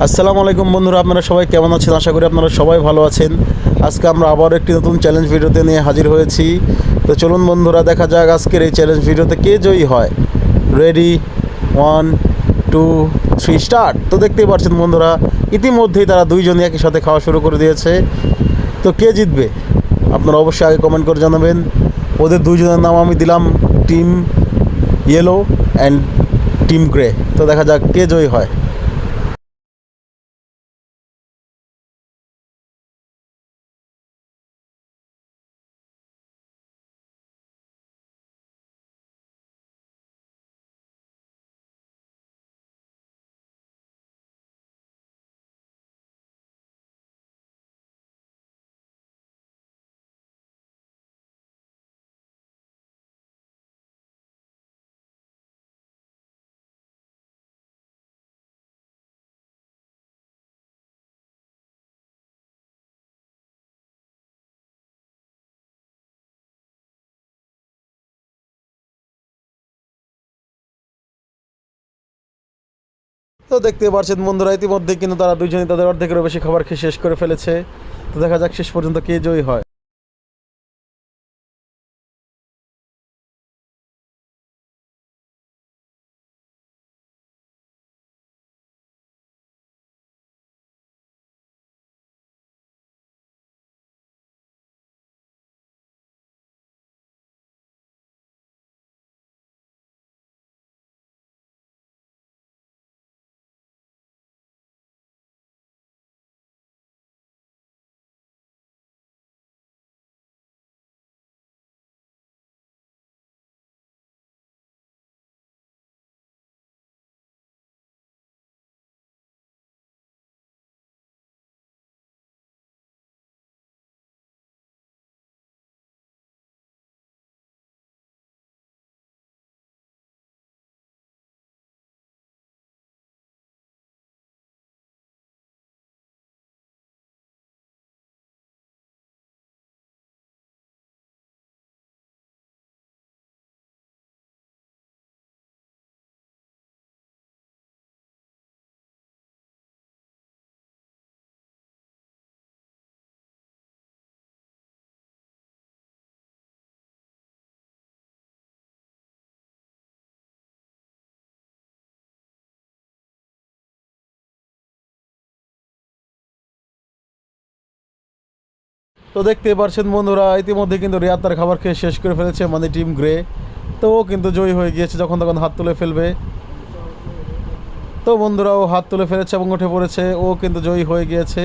আসসালামু আলাইকুম বন্ধুরা, আপনারা সবাই কেমন আছেন? আশা করি আপনারা সবাই ভালো আছেন। আজকে আমরা আবার একটি নতুন চ্যালেঞ্জ ভিডিওতে নিয়ে হাজির হয়েছি। তো চলুন বন্ধুরা, দেখা যাক আজকের এই চ্যালেঞ্জ ভিডিওতে কে জয়ী হয়। Ready, 1 2 3 start. তো দেখতেই পাচ্ছেন বন্ধুরা, ইতিমধ্যেই তারা দুইজনই একই সাথে খাওয়া শুরু করে দিয়েছে। তো কে জিতবে আপনারা অবশ্যই আগে কমেন্ট করে জানাবেন। ওদের দুইজনের নাম আমি দিলাম team yellow and team grey. তো দেখা যাক কে জয়ী হয়। তো দেখতে পাচ্ছেন বন্ধুরা, ইতিমধ্যে কিন্তু তারা দুজনেই তাদের অর্ধেকেরও বেশি খাবার খেয়ে শেষ করে ফেলেছে। তো দেখা যাক শেষ পর্যন্ত কে জয়ী হয়। তো দেখতে পাচ্ছেন বন্ধুরা, ইতিমধ্যে কিন্তু রিয়াদ তার খাবার খেয়ে শেষ করে ফেলেছে, মানে টিম গ্রে। তো ও কিন্তু জয়ী হয়ে গিয়েছে, যখন তখন হাত তুলে ফেলবে। তো বন্ধুরা, ও হাত তুলে ফেলেছে এবং উঠে পড়েছে, ও কিন্তু জয়ী হয়ে গিয়েছে।